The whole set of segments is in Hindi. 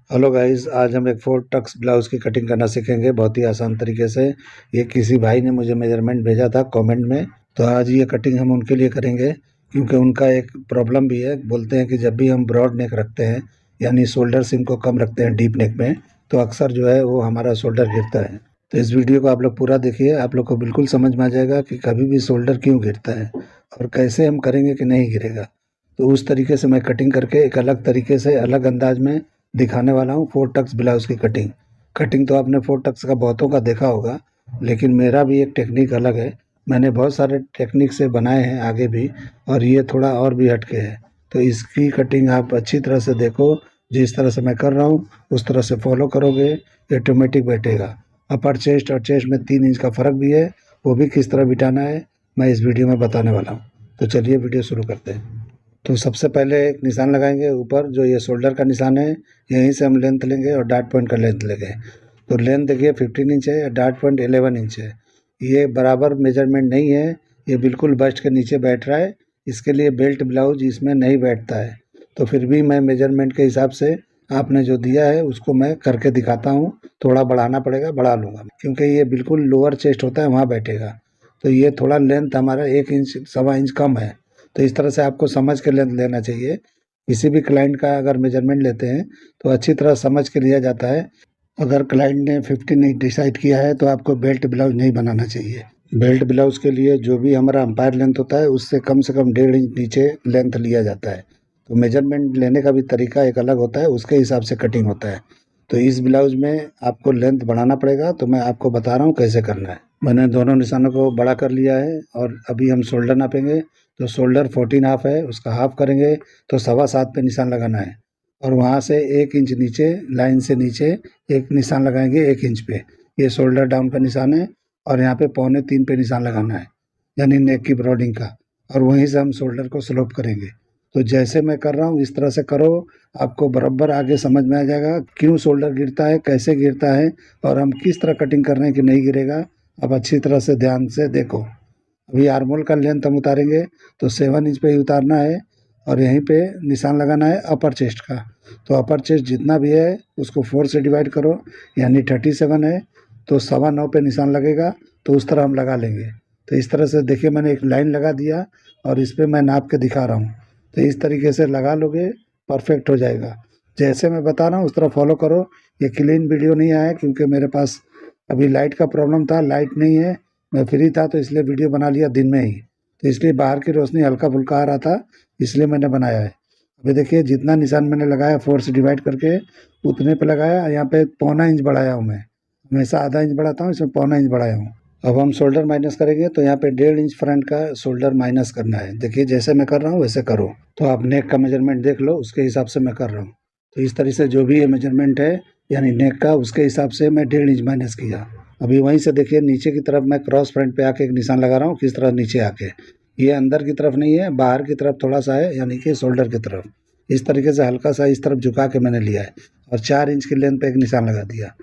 हेलो गाइस, आज हम एक फोर टक्स ब्लाउज़ की कटिंग करना सीखेंगे बहुत ही आसान तरीके से। ये किसी भाई ने मुझे मेजरमेंट भेजा था कमेंट में, तो आज ये कटिंग हम उनके लिए करेंगे क्योंकि उनका एक प्रॉब्लम भी है। बोलते हैं कि जब भी हम ब्रॉड नेक रखते हैं यानी शोल्डर सिम को कम रखते हैं डीप नेक में, तो अक्सर जो है वो हमारा शोल्डर गिरता है। तो इस वीडियो को आप लोग पूरा देखिए, आप लोग को बिल्कुल समझ में आ जाएगा कि कभी भी शोल्डर क्यों गिरता है और कैसे हम करेंगे कि नहीं गिरेगा। तो उस तरीके से मैं कटिंग करके एक अलग तरीके से अलग अंदाज में दिखाने वाला हूँ फोर टक्स ब्लाउज़ की कटिंग। कटिंग तो आपने फोर टक्स का बहुतों का देखा होगा, लेकिन मेरा भी एक टेक्निक अलग है। मैंने बहुत सारे टेक्निक से बनाए हैं आगे भी, और ये थोड़ा और भी हटके है। तो इसकी कटिंग आप अच्छी तरह से देखो, जिस तरह से मैं कर रहा हूँ उस तरह से फॉलो करोगे, ऑटोमेटिक बैठेगा। अपर चेस्ट और चेस्ट में 3 इंच का फ़र्क भी है, वो भी किस तरह बिठाना है मैं इस वीडियो में बताने वाला हूँ। तो चलिए वीडियो शुरू करते हैं। तो सबसे पहले एक निशान लगाएंगे ऊपर, जो ये शोल्डर का निशान है, यहीं से हम लेंथ लेंगे और डार्ट पॉइंट का लेंथ लेंगे। तो लेंथ देखिए 15 इंच है, डार्ट पॉइंट 11 इंच है। ये बराबर मेजरमेंट नहीं है, ये बिल्कुल बस्ट के नीचे बैठ रहा है। इसके लिए बेल्ट ब्लाउज इसमें नहीं बैठता है। तो फिर भी मैं मेजरमेंट के हिसाब से आपने जो दिया है उसको मैं करके दिखाता हूँ। थोड़ा बढ़ाना पड़ेगा, बढ़ा लूँगा क्योंकि ये बिल्कुल लोअर चेस्ट होता है वहाँ बैठेगा। तो ये थोड़ा लेंथ हमारा 1 इंच सवा इंच कम है। तो इस तरह से आपको समझ के लेंथ लेना चाहिए। किसी भी क्लाइंट का अगर मेजरमेंट लेते हैं तो अच्छी तरह समझ के लिया जाता है। अगर क्लाइंट ने 15 इंच डिसाइड किया है तो आपको बेल्ट ब्लाउज नहीं बनाना चाहिए। बेल्ट ब्लाउज के लिए जो भी हमारा अंपायर लेंथ होता है उससे कम से कम 1.5 इंच नीचे लेंथ लिया जाता है। तो मेजरमेंट लेने का भी तरीका एक अलग होता है, उसके हिसाब से कटिंग होता है। तो इस ब्लाउज में आपको लेंथ बढ़ाना पड़ेगा, तो मैं आपको बता रहा हूँ कैसे करना है। मैंने दोनों निशानों को बड़ा कर लिया है और अभी हम शोल्डर नापेंगे। तो शोल्डर 14 हाफ है, उसका हाफ करेंगे तो 7.25 पे निशान लगाना है। और वहाँ से 1 इंच नीचे, लाइन से नीचे एक निशान लगाएंगे 1 इंच पे। ये शोल्डर डाउन का निशान है। और यहाँ पे 2.25 पे निशान लगाना है, यानी नेक की ब्रॉडिंग का। और वहीं से हम शोल्डर को स्लोप करेंगे। तो जैसे मैं कर रहा हूँ इस तरह से करो, आपको बराबर आगे समझ में आ जाएगा क्यों शोल्डर गिरता है, कैसे गिरता है, और हम किस तरह कटिंग कर रहे हैं कि नहीं गिरेगा। अब अच्छी तरह से ध्यान से देखो। अभी आर्मोल का लेंथ हम उतारेंगे तो 7 इंच पे ही उतारना है। और यहीं पे निशान लगाना है अपर चेस्ट का। तो अपर चेस्ट जितना भी है उसको 4 से डिवाइड करो, यानी 37 है। तो 9.25 पे निशान लगेगा। तो उस तरह हम लगा लेंगे। तो इस तरह से देखिए मैंने एक लाइन लगा दिया और इस पर मैं नाप के दिखा रहा हूँ। तो इस तरीके से लगा लोगे, परफेक्ट हो जाएगा। जैसे मैं बता रहा हूँ उस तरह फॉलो करो। ये क्लीन वीडियो नहीं आया क्योंकि मेरे पास अभी लाइट का प्रॉब्लम था, लाइट नहीं है। मैं फ्री था तो इसलिए वीडियो बना लिया दिन में ही। तो इसलिए बाहर की रोशनी हल्का फुल्का आ रहा था, इसलिए मैंने बनाया है। अभी देखिए जितना निशान मैंने लगाया 4 से डिवाइड करके उतने पे लगाया। यहाँ पे 0.25 इंच बढ़ाया हूँ मैं। हमेशा आधा इंच बढ़ाता हूँ, इसमें 0.25 इंच बढ़ाया हूँ। अब हम शोल्डर माइनस करेंगे तो यहाँ पे 1.5 इंच फ्रंट का शोल्डर माइनस करना है। देखिए जैसे मैं कर रहा हूँ वैसे करो। तो आप नेक का मेजरमेंट देख लो, उसके हिसाब से मैं कर रहा हूँ। तो इस तरह से जो भी ये मेजरमेंट है यानी नेक का, उसके हिसाब से मैं 1.5 इंच माइनस किया। अभी वहीं से देखिए नीचे की तरफ मैं क्रॉस फ्रंट पे आके एक निशान लगा रहा हूँ, किस तरह नीचे आके। ये अंदर की तरफ नहीं है, बाहर की तरफ थोड़ा सा है, यानी कि शोल्डर की तरफ। इस तरीके से हल्का सा इस तरफ झुका के मैंने लिया है और 4 इंच की लेंथ पे एक निशान लगा दिया।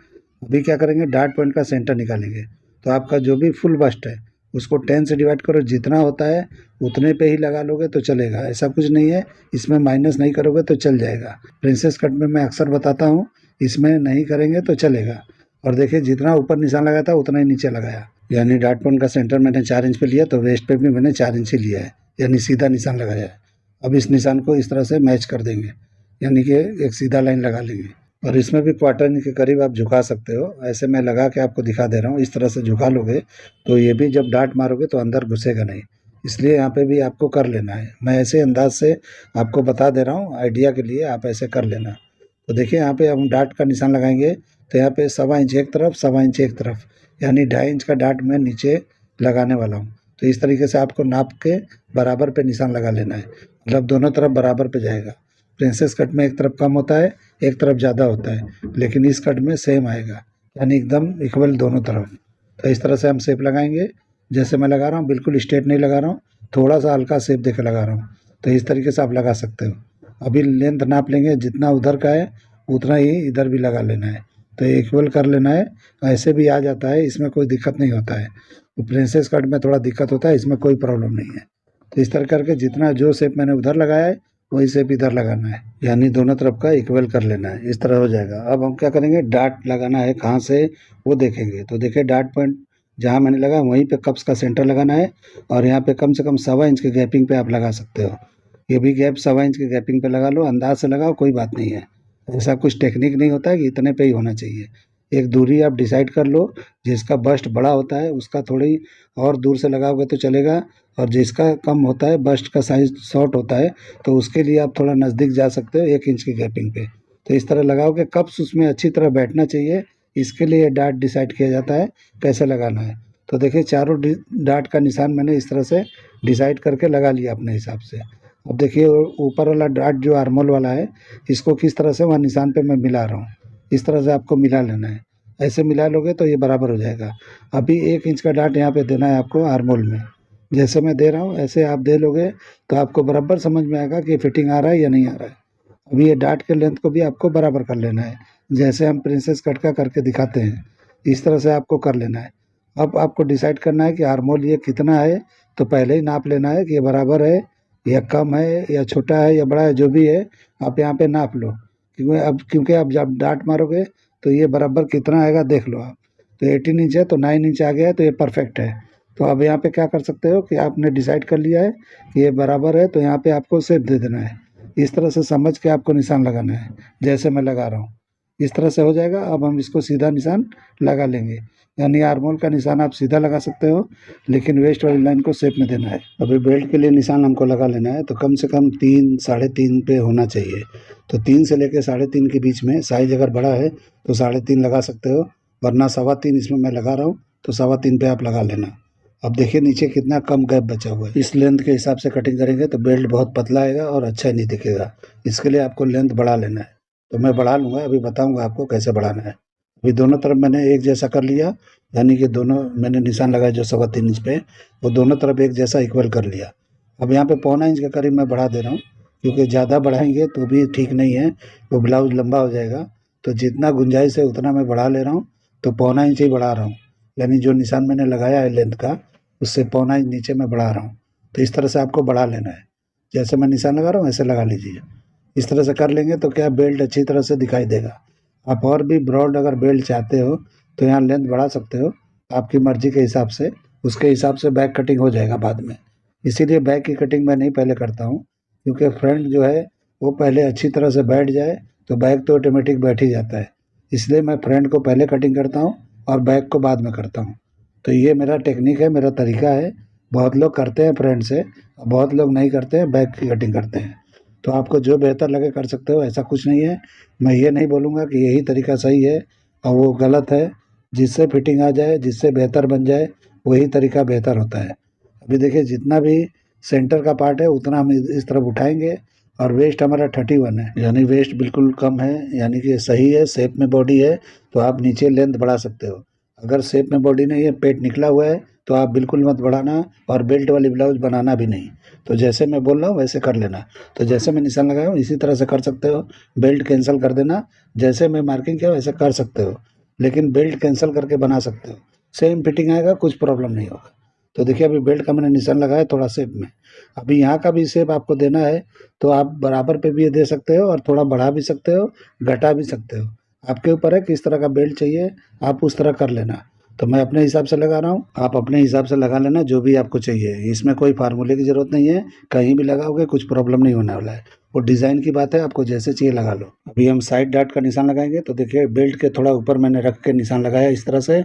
अभी क्या करेंगे, डार्ट पॉइंट का सेंटर निकालेंगे। तो आपका जो भी फुल बस्ट है उसको 10 से डिवाइड करो, जितना होता है उतने पे ही लगा लोगे तो चलेगा। ऐसा कुछ नहीं है, इसमें माइनस नहीं करोगे तो चल जाएगा। प्रिंसेस कट में मैं अक्सर बताता हूँ, इसमें नहीं करेंगे तो चलेगा। और देखिए जितना ऊपर निशान लगाया था उतना ही नीचे लगाया, यानी डार्ट पॉइंट का सेंटर मैंने 4 इंच पे लिया, तो वेस्ट पे भी मैंने 4 इंच ही लिया है, यानी सीधा निशान लगाया है। अब इस निशान को इस तरह से मैच कर देंगे, यानी कि एक सीधा लाइन लगा लेंगे। और इसमें भी क्वार्टर इंच के करीब आप झुका सकते हो। ऐसे मैं लगा के आपको दिखा दे रहा हूँ, इस तरह से झुका लोगे तो ये भी जब डार्ट मारोगे तो अंदर घुसेगा नहीं। इसलिए यहाँ पे भी आपको कर लेना है। मैं ऐसे अंदाज से आपको बता दे रहा हूँ, आइडिया के लिए आप ऐसे कर लेना। तो देखिए यहाँ पे हम डार्ट का निशान लगाएंगे तो यहाँ पे 1.25 इंच एक तरफ, 1.25 इंच एक तरफ, यानी 2.5 इंच का डार्ट मैं नीचे लगाने वाला हूँ। तो इस तरीके से आपको नाप के बराबर पे निशान लगा लेना है, मतलब दोनों तरफ बराबर पे जाएगा। प्रिंसेस कट में एक तरफ कम होता है, एक तरफ ज़्यादा होता है, लेकिन इस कट में सेम आएगा, यानी एकदम इक्वल दोनों तरफ। तो इस तरह से हम शेप लगाएंगे। जैसे मैं लगा रहा हूँ बिल्कुल स्ट्रेट नहीं लगा रहा हूँ, थोड़ा सा हल्का शेप देकर लगा रहा हूँ। तो इस तरीके से आप लगा सकते हो। अभी लेंथ नाप लेंगे, जितना उधर का है उतना ही इधर भी लगा लेना है। तो इक्वल कर लेना है। ऐसे भी आ जाता है, इसमें कोई दिक्कत नहीं होता है। तो प्रिंसेस कट में थोड़ा दिक्कत होता है, इसमें कोई प्रॉब्लम नहीं है। तो इस तरह करके जितना जो शेप मैंने उधर लगाया है वही शेप इधर लगाना है, यानी दोनों तरफ का इक्वल कर लेना है। इस तरह हो जाएगा। अब हम क्या करेंगे, डाट लगाना है कहाँ से वो देखेंगे। तो देखिए डाट पॉइंट जहाँ मैंने लगा वहीं पे कप्स का सेंटर लगाना है, और यहाँ पे कम से कम 1.25 इंच के गैपिंग पे आप लगा सकते हो। ये भी गैप 1.25 इंच के गैपिंग पे लगा लो, अंदाज से लगाओ, कोई बात नहीं है। ऐसा कुछ टेक्निक नहीं होता है कि इतने पे ही होना चाहिए। एक दूरी आप डिसाइड कर लो, जिसका बस्ट बड़ा होता है उसका थोड़ी और दूर से लगाओगे तो चलेगा, और जिसका कम होता है, बस्ट का साइज शॉर्ट होता है, तो उसके लिए आप थोड़ा नज़दीक जा सकते हो 1 इंच की गैपिंग पे। तो इस तरह लगाओगे, कप्स उसमें अच्छी तरह बैठना चाहिए। इसके लिए डाट डिसाइड किया जाता है कैसे लगाना है। तो देखिए चारों डाट का निशान मैंने इस तरह से डिसाइड करके लगा लिया अपने हिसाब से। अब देखिए ऊपर वाला डाट जो आर्मोल वाला है, इसको किस तरह से वहाँ निशान पे मैं मिला रहा हूँ। इस तरह से आपको मिला लेना है। ऐसे मिला लोगे तो ये बराबर हो जाएगा। अभी 1 इंच का डाट यहाँ पे देना है आपको आर्मोल में। जैसे मैं दे रहा हूँ ऐसे आप दे लोगे तो आपको बराबर समझ में आएगा कि फिटिंग आ रहा है या नहीं आ रहा है। अभी ये डाट के लेंथ को भी आपको बराबर कर लेना है, जैसे हम प्रिंसेस कट का करके दिखाते हैं, इस तरह से आपको कर लेना है। अब आपको डिसाइड करना है कि आर्मोल ये कितना है, तो पहले ही नाप लेना है कि ये बराबर है या कम है या छोटा है या बड़ा है, जो भी है आप यहाँ पे नाप लो। क्योंकि आप जब डाट मारोगे तो ये बराबर कितना आएगा देख लो आप। तो 18 इंच है तो 9 इंच आ गया है, तो ये परफेक्ट है। तो अब यहाँ पे क्या कर सकते हो कि आपने डिसाइड कर लिया है कि ये बराबर है, तो यहाँ पे आपको शेप दे देना है। इस तरह से समझ के आपको निशान लगाना है, जैसे मैं लगा रहा हूँ। इस तरह से हो जाएगा। अब हम इसको सीधा निशान लगा लेंगे, यानी आर्मोल का निशान आप सीधा लगा सकते हो, लेकिन वेस्ट वाली लाइन को शेप में देना है। अभी बेल्ट के लिए निशान हमको लगा लेना है, तो कम से कम 3 3.5 पे होना चाहिए। तो 3 से लेकर 3.5 के बीच में, साइज अगर बड़ा है तो 3.5 लगा सकते हो, वरना 3.25 इसमें मैं लगा रहा हूँ, तो 3.25 पे आप लगा लेना। अब देखिए नीचे कितना कम गैप बचा हुआ है। इस लेंथ के हिसाब से कटिंग करेंगे तो बेल्ट बहुत पतला आएगा और अच्छा नहीं दिखेगा। इसके लिए आपको लेंथ बढ़ा लेना है। तो मैं बढ़ा लूँगा, अभी बताऊँगा आपको कैसे बढ़ाना है। अभी दोनों तरफ मैंने एक जैसा कर लिया, यानी कि दोनों मैंने निशान लगाया जो 3.25 इंच पे, वो दोनों तरफ एक जैसा इक्वल कर लिया। अब यहाँ पे 0.25 इंच के करीब मैं बढ़ा दे रहा हूँ, क्योंकि ज़्यादा बढ़ाएंगे तो भी ठीक नहीं है, वो ब्लाउज लंबा हो जाएगा। तो जितना गुंजाइश है उतना मैं बढ़ा ले रहा हूँ। तो 0.25 इंच ही बढ़ा रहा हूँ, यानी जो निशान मैंने लगाया है लेंथ का, उससे 0.25 इंच नीचे मैं बढ़ा रहा हूँ। तो इस तरह से आपको बढ़ा लेना है, जैसे मैं निशान लगा रहा हूँ ऐसे लगा लीजिए। इस तरह से कर लेंगे तो क्या बेल्ट अच्छी तरह से दिखाई देगा। आप और भी ब्रॉड अगर बेल्ट चाहते हो तो यहाँ लेंथ बढ़ा सकते हो आपकी मर्जी के हिसाब से। उसके हिसाब से बैक कटिंग हो जाएगा बाद में। इसीलिए बैक की कटिंग मैं नहीं पहले करता हूँ, क्योंकि फ्रंट जो है वो पहले अच्छी तरह से बैठ जाए तो बैक तो ऑटोमेटिक बैठ ही जाता है। इसलिए मैं फ्रंट को पहले कटिंग करता हूँ और बैक को बाद में करता हूँ। तो ये मेरा टेक्निक है, मेरा तरीका है। बहुत लोग करते हैं फ्रंट से, बहुत लोग नहीं करते हैं, बैक की कटिंग करते हैं। तो आपको जो बेहतर लगे कर सकते हो, ऐसा कुछ नहीं है। मैं ये नहीं बोलूँगा कि यही तरीका सही है और वो गलत है। जिससे फिटिंग आ जाए, जिससे बेहतर बन जाए, वही तरीका बेहतर होता है। अभी देखिए जितना भी सेंटर का पार्ट है उतना हम इस तरफ उठाएंगे, और वेस्ट हमारा 31 है, यानी वेस्ट बिल्कुल कम है, यानी कि सही है, शेप में बॉडी है। तो आप नीचे लेंथ बढ़ा सकते हो। अगर शेप में बॉडी नहीं है, पेट निकला हुआ है, तो आप बिल्कुल मत बढ़ाना, और बेल्ट वाली ब्लाउज बनाना भी नहीं। तो जैसे मैं बोल रहा हूँ वैसे कर लेना। तो जैसे मैं निशान लगाया हूँ इसी तरह से कर सकते हो। बेल्ट कैंसिल कर देना, जैसे मैं मार्किंग किया वैसे कर सकते हो, लेकिन बेल्ट कैंसिल करके बना सकते हो। सेम फिटिंग आएगा, कुछ प्रॉब्लम नहीं होगा। तो देखिए अभी बेल्ट का मैंने निशान लगाया थोड़ा शेप में। अभी यहाँ का भी शेप आपको देना है, तो आप बराबर पे भी ये दे सकते हो और थोड़ा बढ़ा भी सकते हो, घटा भी सकते हो। आपके ऊपर है किस तरह का बेल्ट चाहिए, आप उस तरह कर लेना। तो मैं अपने हिसाब से लगा रहा हूँ, आप अपने हिसाब से लगा लेना जो भी आपको चाहिए। इसमें कोई फार्मूले की ज़रूरत नहीं है, कहीं भी लगाओगे कुछ प्रॉब्लम नहीं होने वाला है। वो डिज़ाइन की बात है, आपको जैसे चाहिए लगा लो। अभी हम साइड डाट का निशान लगाएंगे, तो देखिए बेल्ट के थोड़ा ऊपर मैंने रख के निशान लगाया इस तरह से।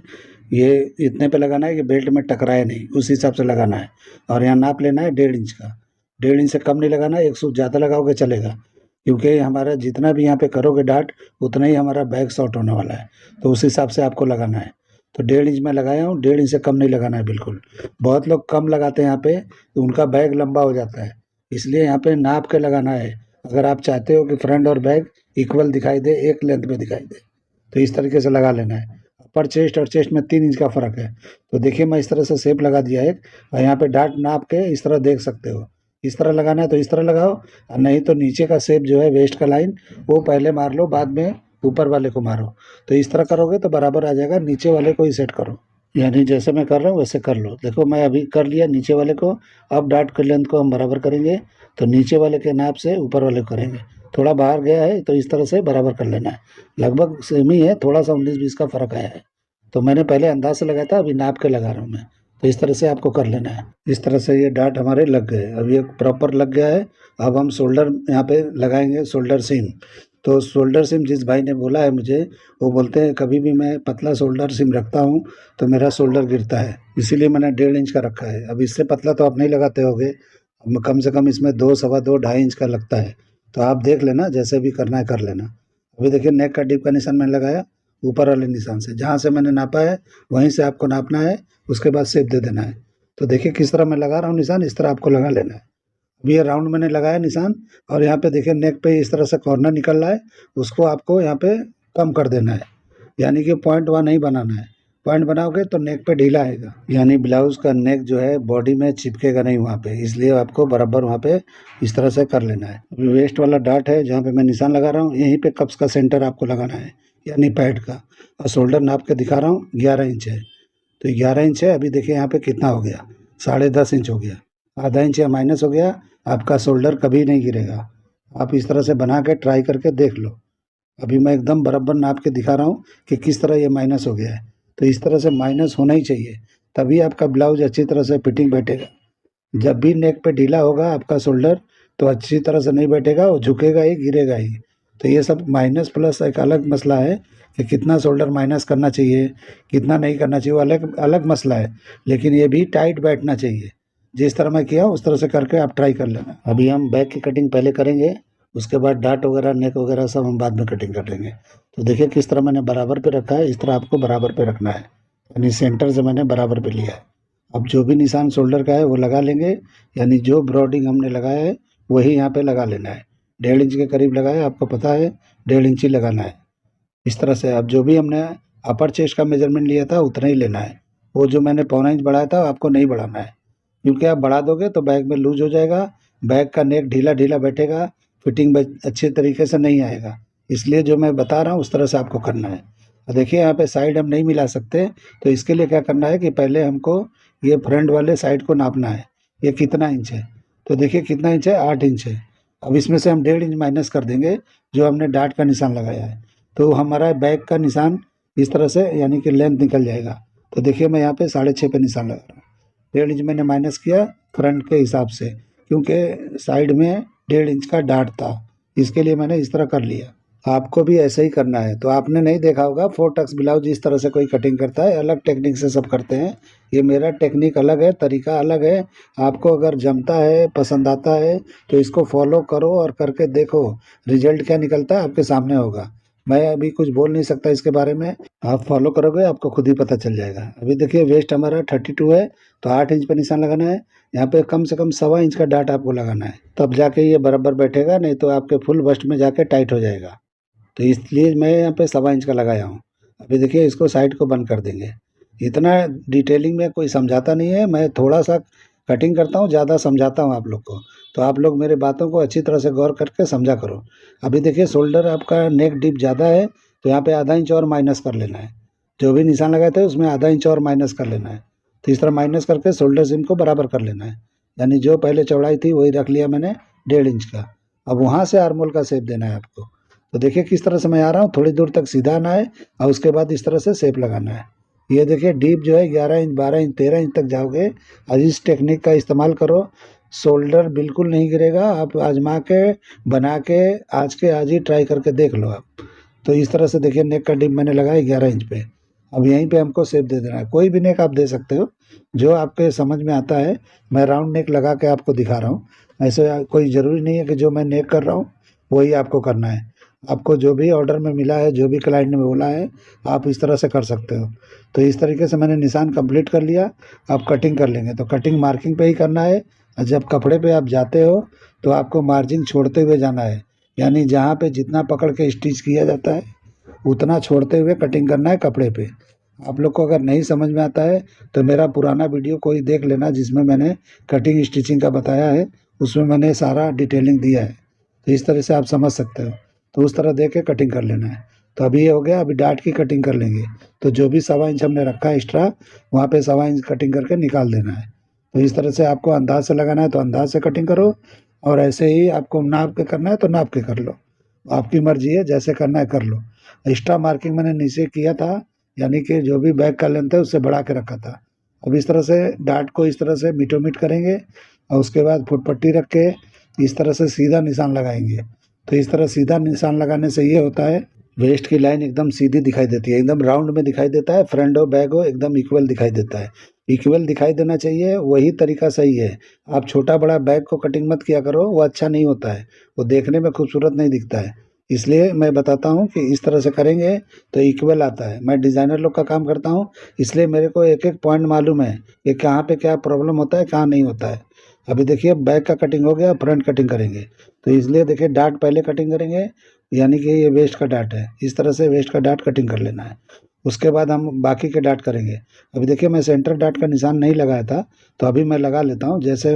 ये इतने पे लगाना है कि बेल्ट में टकराए नहीं, उस हिसाब से लगाना है। और यहाँ नाप लेना है 1.5 इंच का। 1.5 इंच से कम नहीं लगाना है, 1 सूट ज़्यादा लगाओगे चलेगा, क्योंकि हमारा जितना भी यहाँ पे करोगे डाट, उतना ही हमारा बैक शॉर्ट होने वाला है। तो उस हिसाब से आपको लगाना है। तो 1.5 इंच मैं लगाया हूँ, 1.5 इंच से कम नहीं लगाना है बिल्कुल। बहुत लोग कम लगाते हैं यहाँ पे, तो उनका बैग लंबा हो जाता है। इसलिए यहाँ पे नाप के लगाना है, अगर आप चाहते हो कि फ्रंट और बैक इक्वल दिखाई दे, एक लेंथ में दिखाई दे, तो इस तरीके से लगा लेना है। अपर चेस्ट और चेस्ट में 3 इंच का फ़र्क है। तो देखिए मैं इस तरह से शेप लगा दिया एक, और यहाँ पे डाट नाप के इस तरह देख सकते हो। इस तरह लगाना है तो इस तरह लगाओ, और नहीं तो नीचे का शेप जो है वेस्ट का लाइन, वो पहले मार लो, बाद में ऊपर वाले को मारो। तो इस तरह करोगे तो बराबर आ जाएगा, नीचे वाले को ही सेट करो। यानी जैसे मैं कर रहा हूँ वैसे कर लो। देखो मैं अभी कर लिया नीचे वाले को। अब डार्ट की लेंथ को हम बराबर करेंगे, तो नीचे वाले के नाप से ऊपर वाले को करेंगे। थोड़ा बाहर गया है तो इस तरह से बराबर कर लेना है। लगभग सेम ही है, थोड़ा सा 19-20 का फर्क आया है। तो मैंने पहले अंदाज से लगाया था, अभी नाप के लगा रहा हूँ मैं। तो इस तरह से आपको कर लेना है। इस तरह से ये डार्ट हमारे लग गए, अब ये प्रॉपर लग गया है। अब हम शोल्डर यहाँ पे लगाएंगे, शोल्डर सीम। तो शोल्डर सिम जिस भाई ने बोला है मुझे, वो बोलते हैं कभी भी मैं पतला शोल्डर सिम रखता हूँ तो मेरा शोल्डर गिरता है, इसीलिए मैंने 1.5 इंच का रखा है। अब इससे पतला तो आप नहीं लगाते होगे, अब कम से कम इसमें 2, सवा 2, 2.5 इंच का लगता है। तो आप देख लेना, जैसे भी करना है कर लेना। अभी देखिए नेक का डिप का निशान मैंने लगाया, ऊपर वाले निशान से जहाँ से मैंने नापा है वहीं से आपको नापना है, उसके बाद शेप दे देना है। तो देखिए किस तरह मैं लगा रहा हूँ निशान, इस तरह आपको लगा लेना है। अभी ये राउंड मैंने लगाया निशान, और यहाँ पे देखिए नेक पे इस तरह से कॉर्नर निकल रहा है, उसको आपको यहाँ पे कम कर देना है। यानी कि पॉइंट वहाँ नहीं बनाना है, पॉइंट बनाओगे तो नेक पे ढीला आएगा, यानी ब्लाउज का नेक जो है बॉडी में चिपकेगा नहीं वहाँ पे, इसलिए आपको बराबर वहाँ पे इस तरह से कर लेना है। अभी वेस्ट वाला डार्ट है जहाँ पे मैं निशान लगा रहा हूँ, यहीं पे कप्स का सेंटर आपको लगाना है, यानी पैड का। और शोल्डर नाप के दिखा रहा हूँ, 11 इंच है। तो 11 इंच है। अभी देखिए यहाँ पे कितना हो गया, 10.5 इंच हो गया। आधा इंच या माइनस हो गया, आपका शोल्डर कभी नहीं गिरेगा। आप इस तरह से बना के ट्राई करके देख लो। अभी मैं एकदम बराबर नाप के दिखा रहा हूँ कि किस तरह ये माइनस हो गया है। तो इस तरह से माइनस होना ही चाहिए, तभी आपका ब्लाउज अच्छी तरह से फिटिंग बैठेगा। जब भी नेक पे ढीला होगा आपका शोल्डर, तो अच्छी तरह से नहीं बैठेगा, वो झुकेगा ही, गिरेगा ही। तो ये सब माइनस प्लस एक अलग मसला है कि कितना शोल्डर माइनस करना चाहिए, कितना नहीं करना चाहिए, वो अलग अलग मसला है। लेकिन ये भी टाइट बैठना चाहिए। जिस तरह मैं किया उस तरह से करके आप ट्राई कर लेना। अभी हम बैक की कटिंग पहले करेंगे, उसके बाद डार्ट वगैरह नेक वगैरह सब हम बाद में कटिंग कर लेंगे। तो देखिए किस तरह मैंने बराबर पे रखा है, इस तरह आपको बराबर पे रखना है, यानी सेंटर से मैंने बराबर पे लिया है। अब जो भी निशान शोल्डर का है वो लगा लेंगे, यानी जो ब्रॉडिंग हमने लगाया है वही यहाँ पे लगा लेना है। 1.5 इंच के करीब लगाया, आपको पता है 1.5 इंच ही लगाना है। इस तरह से अब जो भी हमने अपर चेस्ट का मेजरमेंट लिया था उतना ही लेना है। वो जो मैंने 1.25 इंच बढ़ाया था आपको नहीं बढ़ाना है, क्योंकि आप बढ़ा दोगे तो बैग में लूज हो जाएगा, बैग का नेक ढीला ढीला बैठेगा, फिटिंग अच्छे तरीके से नहीं आएगा। इसलिए जो मैं बता रहा हूँ उस तरह से आपको करना है। और देखिए यहाँ पे साइड हम नहीं मिला सकते, तो इसके लिए क्या करना है कि पहले हमको ये फ्रंट वाले साइड को नापना है, ये कितना इंच है। तो देखिए कितना इंच है, 8 इंच है। अब इसमें से हम 1.5 इंच माइनस कर देंगे जो हमने डार्ट का निशान लगाया है, तो हमारा बैक का निशान इस तरह से यानी कि लेंथ निकल जाएगा। तो देखिए मैं यहाँ पे 6.5 पे निशान लगा रहा हूँ। 1.5 इंच मैंने माइनस किया फ्रंट के हिसाब से, क्योंकि साइड में 1.5 इंच का डार्ट था, इसके लिए मैंने इस तरह कर लिया। आपको भी ऐसे ही करना है। तो आपने नहीं देखा होगा 4 टक्स ब्लाउज इस तरह से कोई कटिंग करता है, अलग टेक्निक से सब करते हैं। ये मेरा टेक्निक अलग है, तरीका अलग है। आपको अगर जमता है, पसंद आता है, तो इसको फॉलो करो और करके देखो, रिजल्ट क्या निकलता है आपके सामने होगा। मैं अभी कुछ बोल नहीं सकता इसके बारे में, आप फॉलो करोगे आपको खुद ही पता चल जाएगा। अभी देखिए वेस्ट हमारा 32 है, तो 8 इंच पर निशान लगाना है। यहाँ पे कम से कम 1.25 इंच का डार्ट आपको लगाना है, तब जाके ये बराबर बैठेगा, नहीं तो आपके फुल बस्ट में जाके टाइट हो जाएगा। तो इसलिए मैं यहाँ पे 1.25 इंच का लगाया हूँ। अभी देखिए इसको साइड को बंद कर देंगे। इतना डिटेलिंग में कोई समझाता नहीं है, मैं थोड़ा सा कटिंग करता हूँ, ज़्यादा समझाता हूँ आप लोग को। तो आप लोग मेरे बातों को अच्छी तरह से गौर करके समझा करो। अभी देखिए शोल्डर आपका नेक डीप ज़्यादा है, तो यहाँ पे आधा इंच और माइनस कर लेना है। जो भी निशान लगाए थे उसमें आधा इंच और माइनस कर लेना है। तो इस तरह माइनस करके शोल्डर सिम को बराबर कर लेना है, यानी जो पहले चौड़ाई थी वही रख लिया मैंने 1.5 इंच का। अब वहाँ से आर्मोल का शेप देना है आपको। तो देखिए किस तरह से मैं आ रहा हूँ, थोड़ी दूर तक सीधा आना है और उसके बाद इस तरह से शेप लगाना है। ये देखिए डीप जो है 11 इंच, 12 इंच, 13 इंच तक जाओगे। और इस टेक्निक का इस्तेमाल करो, शोल्डर बिल्कुल नहीं गिरेगा। आप आजमा के, बना के, आज के आज ही ट्राई करके देख लो आप। तो इस तरह से देखिए नेक का डीप मैंने लगाया 11 इंच पे। अब यहीं पे हमको शेप दे देना है। कोई भी नेक आप दे सकते हो जो आपके समझ में आता है। मैं राउंड नेक लगा के आपको दिखा रहा हूँ, ऐसे कोई ज़रूरी नहीं है कि जो मैं नेक कर रहा हूँ वही आपको करना है। आपको जो भी ऑर्डर में मिला है, जो भी क्लाइंट ने बोला है, आप इस तरह से कर सकते हो। तो इस तरीके से मैंने निशान कंप्लीट कर लिया। आप कटिंग कर लेंगे, तो कटिंग मार्किंग पे ही करना है। और जब कपड़े पे आप जाते हो तो आपको मार्जिन छोड़ते हुए जाना है, यानी जहाँ पे जितना पकड़ के स्टिच किया जाता है उतना छोड़ते हुए कटिंग करना है कपड़े पे। आप लोग को अगर नहीं समझ में आता है तो मेरा पुराना वीडियो कोई देख लेना, जिसमें मैंने कटिंग स्टिचिंग का बताया है, उसमें मैंने सारा डिटेलिंग दिया है। तो इस तरह से आप समझ सकते हो। तो उस तरह देख के कटिंग कर लेना है। तो अभी ये हो गया, अभी डार्ट की कटिंग कर लेंगे। तो जो भी 1.25 इंच हमने रखा है एक्स्ट्रा, वहाँ पे 1.25 इंच कटिंग करके निकाल देना है। तो इस तरह से आपको अंदाज से लगाना है तो अंदाज से कटिंग करो, और ऐसे ही आपको नाप के करना है तो नाप के कर लो। आपकी मर्जी है, जैसे करना है कर लो। एक्स्ट्रा मार्किंग मैंने नीचे किया था, यानी कि जो भी बैग का लेंथ है उससे बढ़ा के रखा था। अब इस तरह से डार्ट को इस तरह से मीटो मीट करेंगे, और उसके बाद फुट पट्टी रख के इस तरह से सीधा निशान लगाएंगे। तो इस तरह सीधा निशान लगाने से ये होता है, वेस्ट की लाइन एकदम सीधी दिखाई देती है, एकदम राउंड में दिखाई देता है। फ्रंट हो बैग हो एकदम इक्वल दिखाई देता है। इक्वल दिखाई देना चाहिए, वही तरीका सही है। आप छोटा बड़ा बैग को कटिंग मत किया करो, वो अच्छा नहीं होता है, वो देखने में खूबसूरत नहीं दिखता है। इसलिए मैं बताता हूँ कि इस तरह से करेंगे तो इक्वल आता है। मैं डिज़ाइनर लोग का काम करता हूँ, इसलिए मेरे को एक एक पॉइंट मालूम है कि कहाँ पे क्या प्रॉब्लम होता है, कहाँ नहीं होता है। अभी देखिए बैक का कटिंग हो गया, फ्रंट कटिंग करेंगे। तो इसलिए देखिए डार्ट पहले कटिंग करेंगे, यानी कि ये वेस्ट का डार्ट है, इस तरह से वेस्ट का डार्ट कटिंग कर लेना है। उसके बाद हम बाकी के डार्ट करेंगे। अभी देखिए मैं सेंटर डार्ट का निशान नहीं लगाया था, तो अभी मैं लगा लेता हूँ। जैसे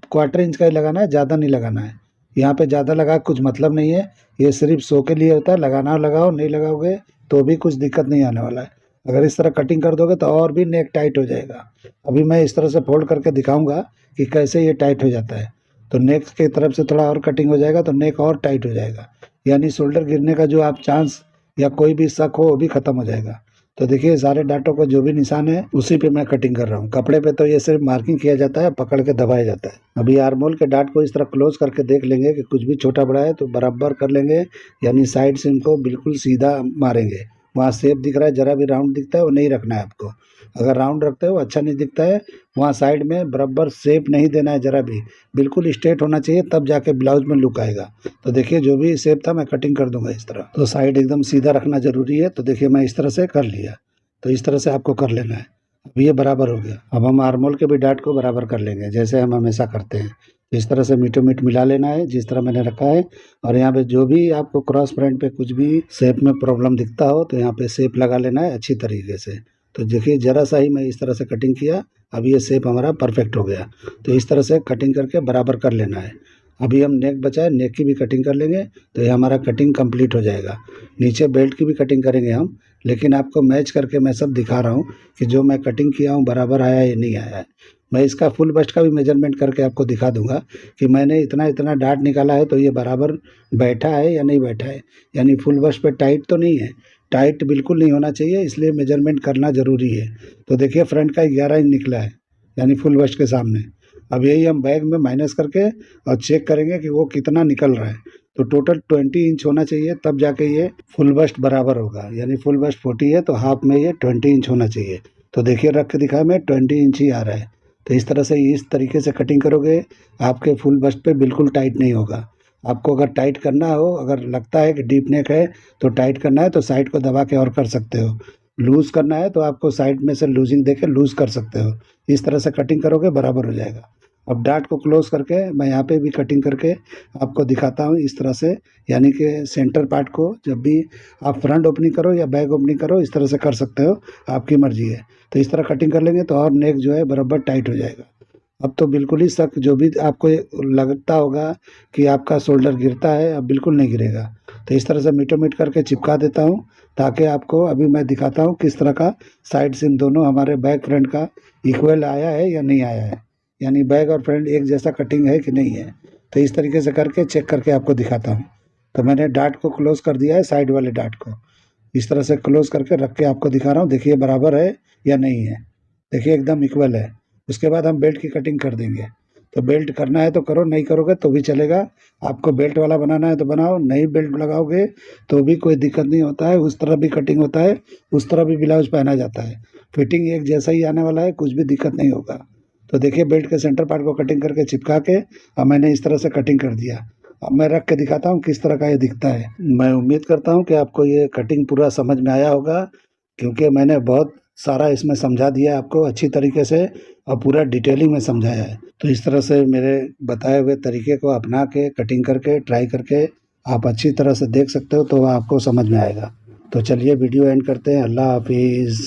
1/4 इंच का ही लगाना है, ज़्यादा नहीं लगाना है। यहाँ पे ज़्यादा लगा कुछ मतलब नहीं है, ये सिर्फ शो के लिए होता है। लगाना हो लगाओ, नहीं लगाओगे तो भी कुछ दिक्कत नहीं आने वाला है। अगर इस तरह कटिंग कर दोगे तो और भी नेक टाइट हो जाएगा। अभी मैं इस तरह से फोल्ड करके दिखाऊंगा कि कैसे ये टाइट हो जाता है। तो नेक की तरफ से थोड़ा और कटिंग हो जाएगा तो नेक और टाइट हो जाएगा, यानी शोल्डर गिरने का जो आप चांस या कोई भी शक हो वो भी खत्म हो जाएगा। तो देखिए सारे डाटों का जो भी निशान है उसी पे मैं कटिंग कर रहा हूँ। कपड़े पे तो ये सिर्फ मार्किंग किया जाता है, पकड़ के दबाया जाता है। अभी आर्मोल के डाट को इस तरह क्लोज करके देख लेंगे कि कुछ भी छोटा बड़ा है तो बराबर कर लेंगे, यानी साइड से इनको बिल्कुल सीधा मारेंगे। वहाँ शेप दिख रहा है, जरा भी राउंड दिखता है वो नहीं रखना है आपको। अगर राउंड रखते हो अच्छा नहीं दिखता है। वहाँ साइड में बराबर शेप नहीं देना है, जरा भी बिल्कुल स्ट्रेट होना चाहिए, तब जाके ब्लाउज में लुक आएगा। तो देखिए जो भी शेप था मैं कटिंग कर दूंगा इस तरह। तो साइड एकदम सीधा रखना जरूरी है। तो देखिए मैं इस तरह से कर लिया। तो इस तरह से आपको कर लेना है। अब ये बराबर हो गया। अब हम आर्मोल के भी डाट को बराबर कर लेंगे, जैसे हम हमेशा करते हैं। तो इस तरह से मीटो मीट मिला लेना है जिस तरह मैंने रखा है। और यहाँ पे जो भी आपको क्रॉस फ्रंट पे कुछ भी शेप में प्रॉब्लम दिखता हो तो यहाँ पे शेप लगा लेना है अच्छी तरीके से। तो देखिए जरा सा ही मैं इस तरह से कटिंग किया, अब ये शेप हमारा परफेक्ट हो गया। तो इस तरह से कटिंग करके बराबर कर लेना है। अभी हम नेक बचा है, नेक की भी कटिंग कर लेंगे तो ये हमारा कटिंग कंप्लीट हो जाएगा। नीचे बेल्ट की भी कटिंग करेंगे हम, लेकिन आपको मैच करके मैं सब दिखा रहा हूँ कि जो मैं कटिंग किया हूँ बराबर आया है या नहीं आया है। मैं इसका फुल बस्ट का भी मेजरमेंट करके आपको दिखा दूंगा कि मैंने इतना इतना डार्ट निकाला है तो ये बराबर बैठा है या नहीं बैठा है, यानी फुल बस्ट पे टाइट तो नहीं है। टाइट बिल्कुल नहीं होना चाहिए, इसलिए मेजरमेंट करना ज़रूरी है। तो देखिए फ्रंट का 11 इंच निकला है, यानी फुल बस्ट के सामने। अब यही हम बैग में माइनस करके और चेक करेंगे कि वो कितना निकल रहा है। तो टोटल 20 इंच होना चाहिए, तब जाके ये फुल बस्ट बराबर होगा। यानी फुल बस्ट 40 है तो हाफ में ये 20 इंच होना चाहिए। तो देखिए रख के दिखाया मैं 20 इंच ही आ रहा है। तो इस तरह से इस तरीके से कटिंग करोगे आपके फुल बस्ट पे बिल्कुल टाइट नहीं होगा। आपको अगर टाइट करना हो, अगर लगता है कि डीप नेक है तो टाइट करना है तो साइड को दबा के और कर सकते हो। लूज़ करना है तो आपको साइड में से लूजिंग दे के लूज़ कर सकते हो। इस तरह से कटिंग करोगे बराबर हो जाएगा। अब डार्ट को क्लोज करके मैं यहाँ पे भी कटिंग करके आपको दिखाता हूँ इस तरह से, यानी कि सेंटर पार्ट को जब भी आप फ्रंट ओपनिंग करो या बैक ओपनिंग करो इस तरह से कर सकते हो, आपकी मर्जी है। तो इस तरह कटिंग कर लेंगे तो और नेक जो है बराबर टाइट हो जाएगा। अब तो बिल्कुल ही शक, जो भी आपको लगता होगा कि आपका शोल्डर गिरता है, अब बिल्कुल नहीं गिरेगा। तो इस तरह से मीटो मीट करके चिपका देता हूँ, ताकि आपको अभी मैं दिखाता हूँ किस तरह का साइड सीम दोनों हमारे बैक फ्रंट का इक्वल आया है या नहीं आया है, यानी बैक और फ्रंट एक जैसा कटिंग है कि नहीं है। तो इस तरीके से करके चेक करके आपको दिखाता हूँ। तो मैंने डार्ट को क्लोज कर दिया है, साइड वाले डार्ट को इस तरह से क्लोज करके रख के आपको दिखा रहा हूँ। देखिए बराबर है या नहीं है, देखिए एकदम इक्वल है। उसके बाद हम बेल्ट की कटिंग कर देंगे। तो बेल्ट करना है तो करो, नहीं करोगे तो भी चलेगा। आपको बेल्ट वाला बनाना है तो बनाओ, नहीं बेल्ट लगाओगे तो भी कोई दिक्कत नहीं होता है। उस तरह भी कटिंग होता है, उस तरह भी ब्लाउज पहना जाता है। फिटिंग एक जैसा ही आने वाला है, कुछ भी दिक्कत नहीं होगा। तो देखिए बेल्ट के सेंटर पार्ट को कटिंग करके चिपका के अब मैंने इस तरह से कटिंग कर दिया। अब मैं रख के दिखाता हूँ किस तरह का ये दिखता है। मैं उम्मीद करता हूँ कि आपको ये कटिंग पूरा समझ में आया होगा, क्योंकि मैंने बहुत सारा इसमें समझा दिया आपको अच्छी तरीके से और पूरा डिटेलिंग में समझाया है। तो इस तरह से मेरे बताए हुए तरीके को अपना के कटिंग करके ट्राई करके आप अच्छी तरह से देख सकते हो, तो आपको समझ में आएगा। तो चलिए वीडियो एंड करते हैं। अल्लाह हाफिज़।